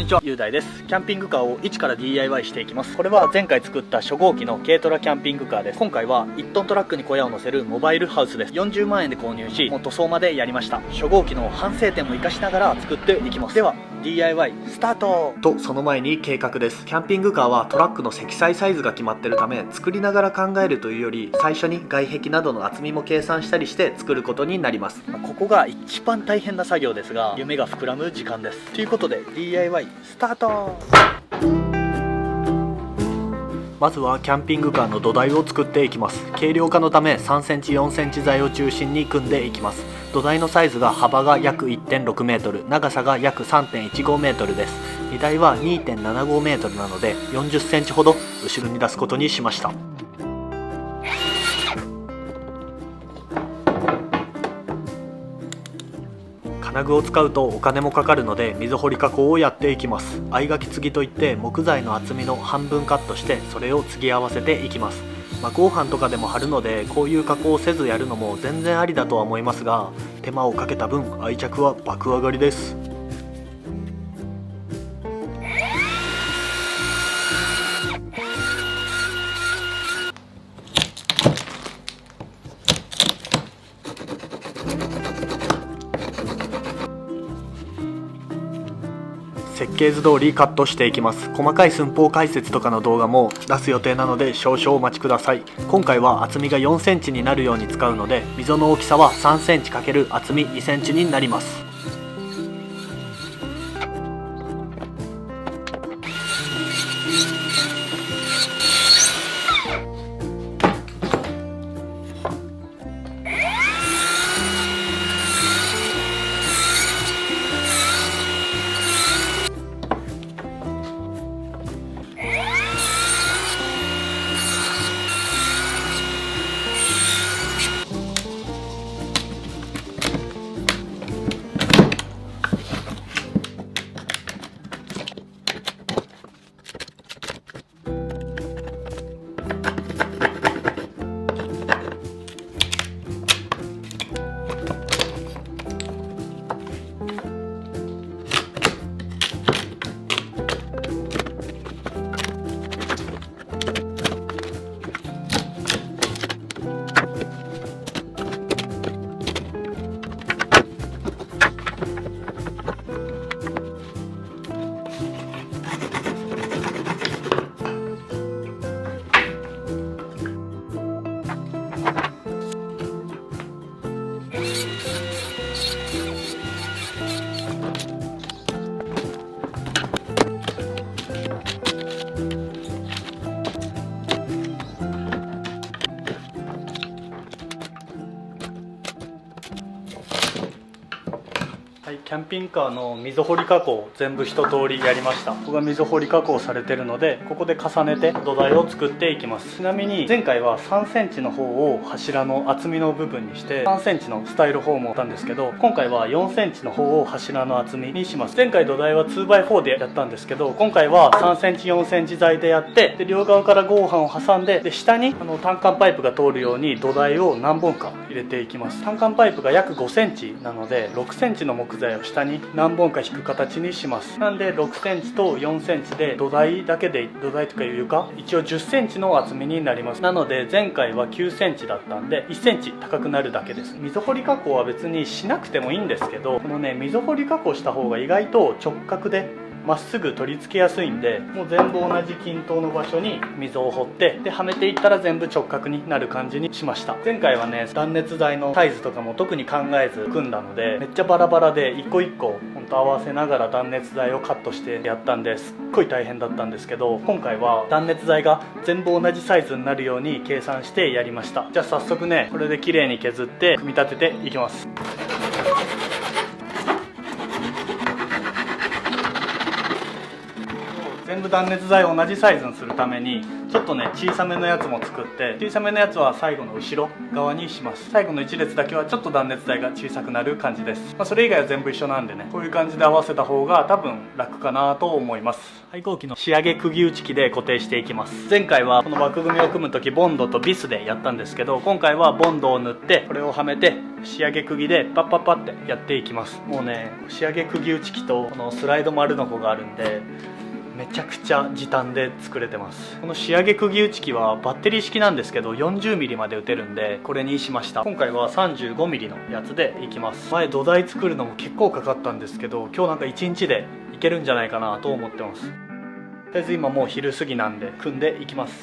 ちは、雄大です。キャンピングカーを一から DIY していきます。これは前回作った初号機の軽トラキャンピングカーです。今回は1トントラックに小屋を乗せるモバイルハウスです。40万円で購入し、もう塗装までやりました。初号機の反省点も活かしながら作っていきます。では DIY スタートと、その前に計画です。キャンピングカーはトラックの積載サイズが決まってるため、作りながら考えるというより、最初に外壁などの厚みも計算したりして作ることになります。ここが一番大変な作業ですが、夢が膨らむ時間です。ということで DIY スタート。まずはキャンピングカーの土台を作っていきます。軽量化のため3センチ4センチ材を中心に組んでいきます。土台のサイズが幅が約 1.6 メートル、長さが約 3.15 メートルです。荷台は 2.75 メートルなので40センチほど後ろに出すことにしました。金具を使うとお金もかかるので、溝彫り加工をやっていきます。相掛け継ぎといって木材の厚みの半分カットしてそれを継ぎ合わせていきます。合板とかでも貼るので、こういう加工をせずやるのも全然ありだとは思いますが、手間をかけた分愛着は爆上がりです。設計図通りカットしていきます。細かい寸法解説とかの動画も出す予定なので少々お待ちください。今回は厚みが4センチになるように使うので、溝の大きさは3センチ×厚み2センチになります。キャンピングカーの溝彫り加工全部一通りやりました。ここが溝彫り加工されてるので、ここで重ねて土台を作っていきます。ちなみに前回は3センチの方を柱の厚みの部分にして3センチのスタイルフォームをしたんですけど、今回は4センチの方を柱の厚みにします。前回土台は 2x4 でやったんですけど、今回は3センチ4センチ材でやって、で両側から合板を挟んで、で下に単管パイプが通るように土台を何本か入れていきます。単管パイプが約5センチなので、6センチの木材を下に何本か引く形にします。なんで6センチと4センチで土台だけで、土台とかいう床一応10センチの厚みになります。なので前回は9センチだったんで1センチ高くなるだけです。溝彫り加工は別にしなくてもいいんですけど、このね溝彫り加工した方が意外と直角でまっすぐ取り付けやすいんで、もう全部同じ均等の場所に溝を掘って、ではめていったら全部直角になる感じにしました。前回はね断熱材のサイズとかも特に考えず組んだので、めっちゃバラバラで一個一個ほんと合わせながら断熱材をカットしてやったんで、すっごい大変だったんですけど、今回は断熱材が全部同じサイズになるように計算してやりました。じゃあ早速ねこれで綺麗に削って組み立てていきます。全部断熱材を同じサイズにするためにちょっとね小さめのやつも作って、小さめのやつは最後の後ろ側にします。最後の1列だけはちょっと断熱材が小さくなる感じです。それ以外は全部一緒なんでね、こういう感じで合わせた方が多分楽かなと思います。配合機の仕上げ釘打ち機で固定していきます。前回はこの枠組みを組む時ボンドとビスでやったんですけど、今回はボンドを塗ってこれをはめて仕上げ釘でパッパッパってやっていきます。もうね仕上げ釘打ち機とこのスライド丸の子があるんでめちゃくちゃ時短で作れてます。この仕上げ釘打ち機はバッテリー式なんですけど 40mm まで打てるんでこれにしました。今回は 35mm のやつでいきます。前土台作るのも結構かかったんですけど、今日なんか1日でいけるんじゃないかなと思ってます。とりあえず今もう昼過ぎなんで組んでいきます。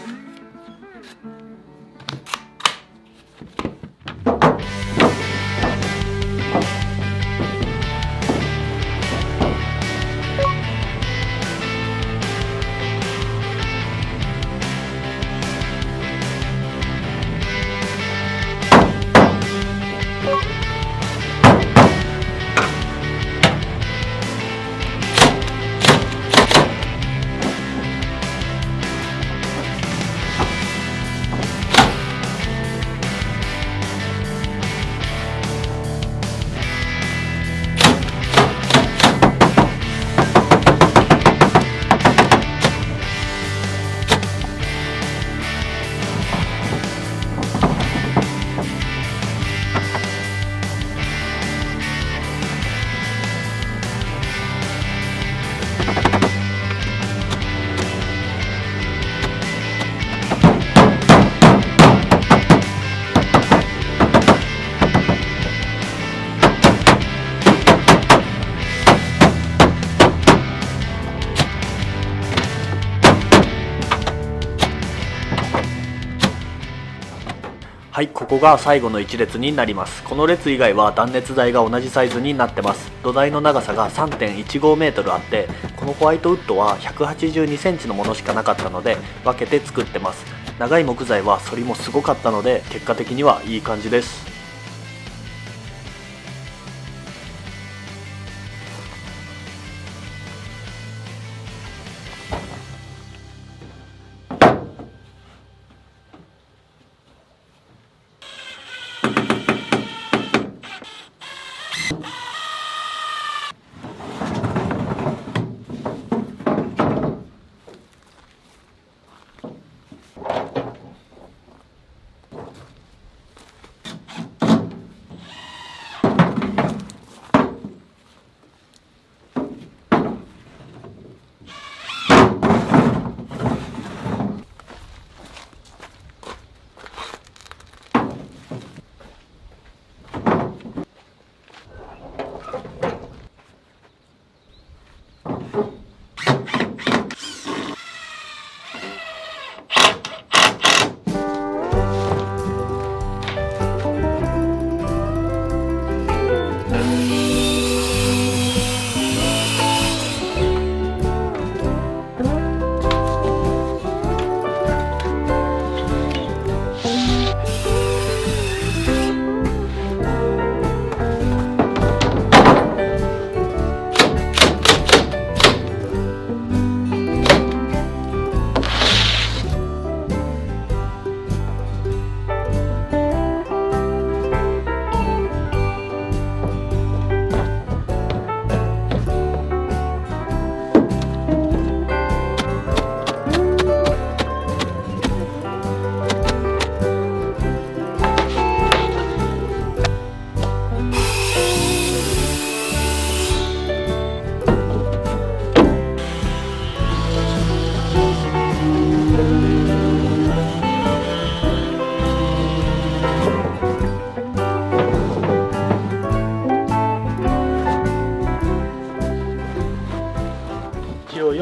はい、ここが最後の1列になります。この列以外は断熱材が同じサイズになってます。土台の長さが 3.15 メートルあって、このホワイトウッドは182センチのものしかなかったので分けて作ってます。長い木材は反りもすごかったので結果的にはいい感じです。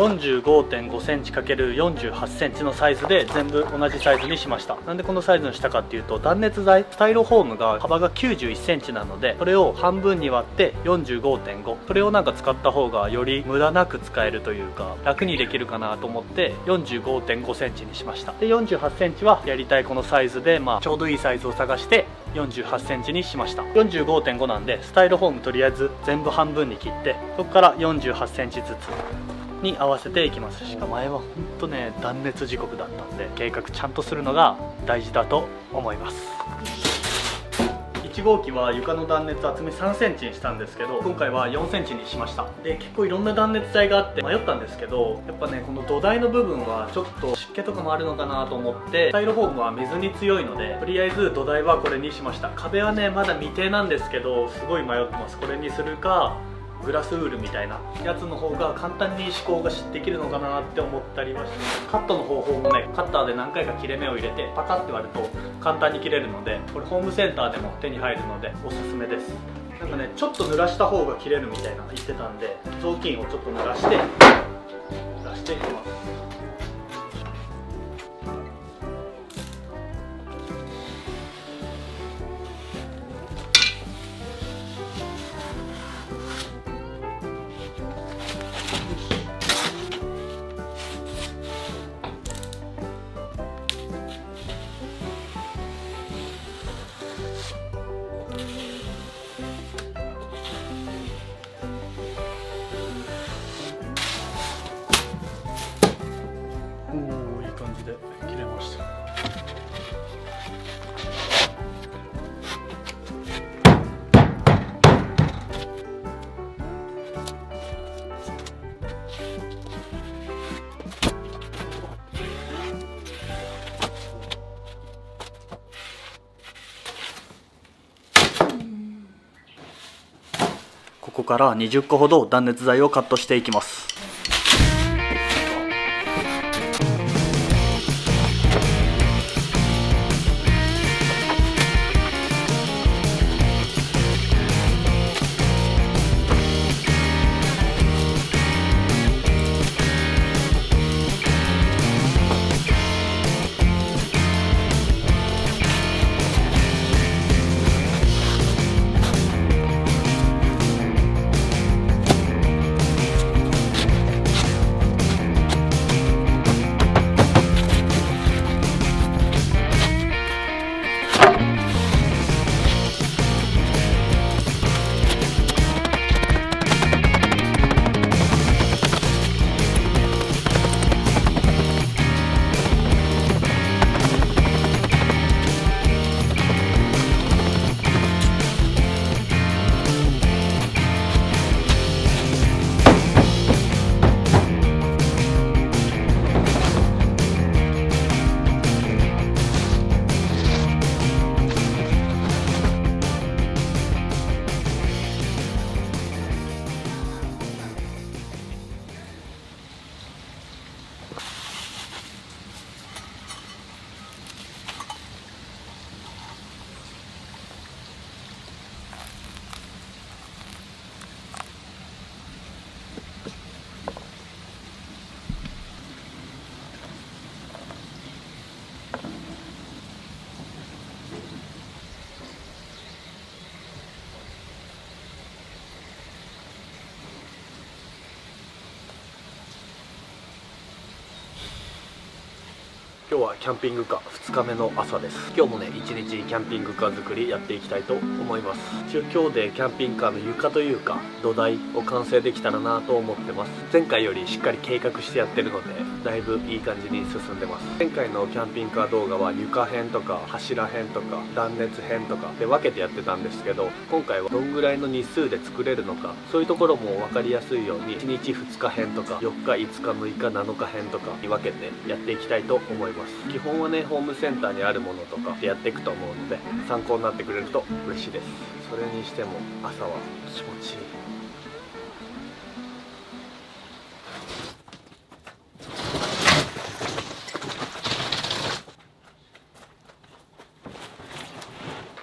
45.5 センチ ×48 センチのサイズで全部同じサイズにしました。なんでこのサイズにしたかっていうと、断熱材スタイロフォームが幅が91センチなので、それを半分に割って 45.5、 それをなんか使った方がより無駄なく使えるというか楽にできるかなと思って 45.5 センチにしました。で48センチはやりたいこのサイズで、ちょうどいいサイズを探して48センチにしました。45.5 なんでスタイロフォームとりあえず全部半分に切って、そこから48センチずつに合わせていきます。しかも前はほんとね断熱時刻だったんで、計画ちゃんとするのが大事だと思います。1号機は床の断熱厚み3センチにしたんですけど、今回は4センチにしました。で結構いろんな断熱材があって迷ったんですけど、やっぱねこの土台の部分はちょっと湿気とかもあるのかなと思って、スタイロフォームは水に強いのでとりあえず土台はこれにしました。壁はねまだ未定なんですけど、すごい迷ってます。これにするかグラスウールみたいなやつの方が簡単に試行ができるのかなって思ったりはしてます。カットの方法もね、カッターで何回か切れ目を入れてパカッて割ると簡単に切れるので、これホームセンターでも手に入るのでおすすめです。なんかねちょっと濡らした方が切れるみたいな言ってたんで、雑巾をちょっと濡らしていきます。いい感じで切れました。ここから20個ほど断熱材をカットしていきます。今日はキャンピングカー2日目の朝です。今日もね一日キャンピングカー作りやっていきたいと思います。一応今日でキャンピングカーの床というか土台を完成できたらなと思ってます。前回よりしっかり計画してやってるのでだいぶいい感じに進んでます。前回のキャンピングカー動画は床編とか柱編とか断熱編とかで分けてやってたんですけど、今回はどんぐらいの日数で作れるのか、そういうところも分かりやすいように1日2日編とか4日5日6日7日編とかに分けてやっていきたいと思います。基本はねホームセンターにあるものとかでやっていくと思うので参考になってくれると嬉しいです。それにしても朝は気持ちい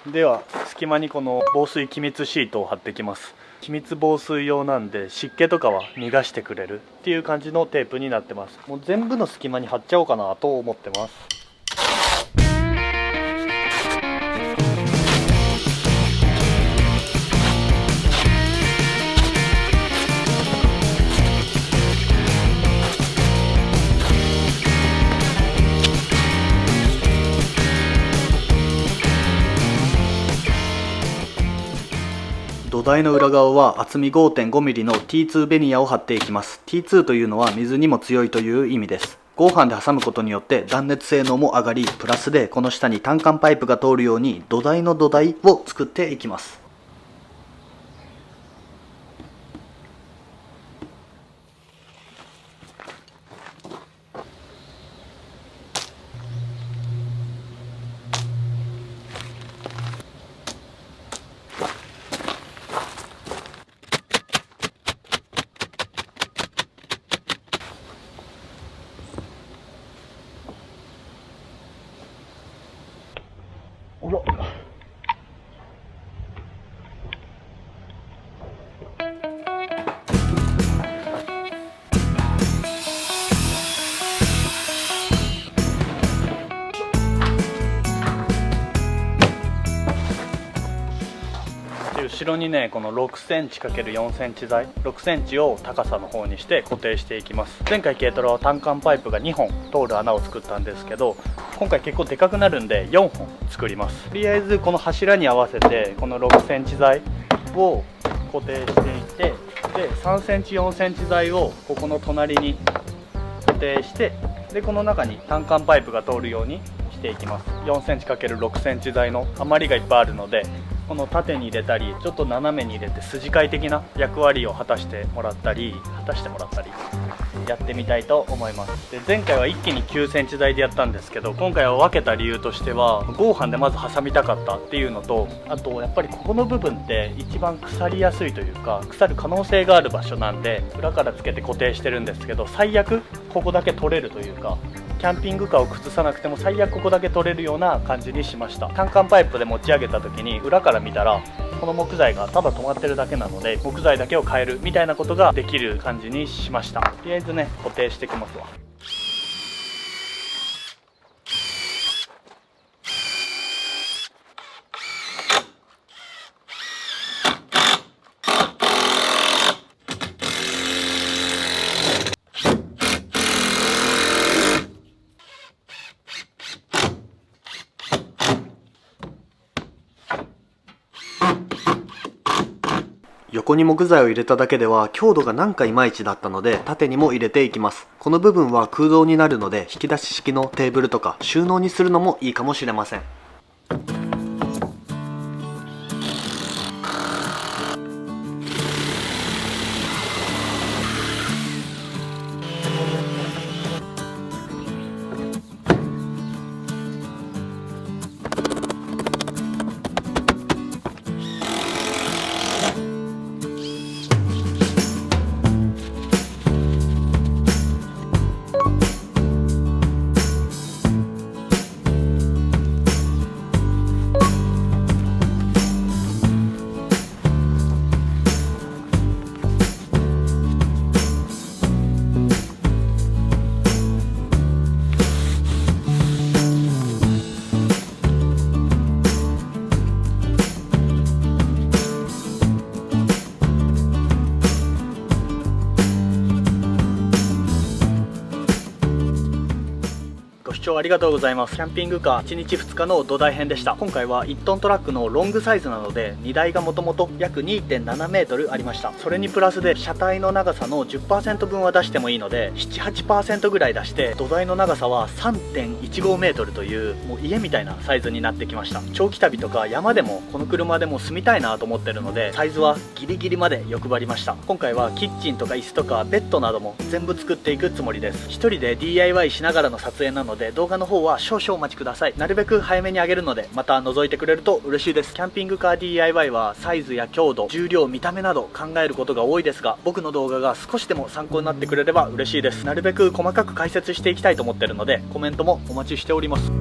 い。では隙間にこの防水気密シートを貼ってきます。気密防水用なんで湿気とかは逃がしてくれるっていう感じのテープになってます。もう全部の隙間に貼っちゃおうかなと思ってます。土土台の裏側は厚み 5.5mm の T2 ベニヤを貼っていきます。 T2 というのは水にも強いという意味です。合板で挟むことによって断熱性能も上がり、プラスでこの下に単管パイプが通るように土台の土台を作っていきます。後ろにね、この 6cm×4cm 材 6cm を高さの方にして固定していきます。前回軽トラは単管パイプが2本通る穴を作ったんですけど、今回結構でかくなるんで4本作ります。とりあえずこの柱に合わせてこの 6cm 材を固定していって、で 3cm、4cm 材をここの隣に固定して、でこの中に単管パイプが通るようにしていきます。 4cm×6cm 材の余りがいっぱいあるので、この縦に入れたりちょっと斜めに入れて筋交い的な役割を果たしてもらったりやってみたいと思います。で前回は一気に 9cm 材でやったんですけど、今回は分けた理由としては合板でまず挟みたかったっていうのと、あとやっぱりここの部分って一番腐りやすいというか腐る可能性がある場所なんで、裏からつけて固定してるんですけど、最悪ここだけ取れるというか、キャンピングカーを崩さなくても最悪ここだけ取れるような感じにしました。単管パイプで持ち上げた時に裏から見たらこの木材がただ止まってるだけなので、木材だけを変えるみたいなことができる感じにしました。とりあえずね、固定していきますわ。横に木材を入れただけでは強度がなんかいまいちだったので、縦にも入れていきます。この部分は空洞になるので、引き出し式のテーブルとか収納にするのもいいかもしれません。ご視聴ありがとうございます。キャンピングカー1日2日の土台編でした。今回は1トントラックのロングサイズなので、荷台がもともと約 2.7 メートルありました。それにプラスで車体の長さの 10% 分は出してもいいので、 7-8% ぐらい出して土台の長さは 3.15 メートルというもう家みたいなサイズになってきました。長期旅とか山でもこの車でも住みたいなと思ってるので、サイズはギリギリまで欲張りました。今回はキッチンとか椅子とかベッドなども全部作っていくつもりです。一人で DIY しながらの撮影なので、動画の方は少々お待ちください。なるべく早めに上げるので、また覗いてくれると嬉しいです。キャンピングカー DIY はサイズや強度、重量、見た目など考えることが多いですが、僕の動画が少しでも参考になってくれれば嬉しいです。なるべく細かく解説していきたいと思ってるので、コメントもお待ちしております。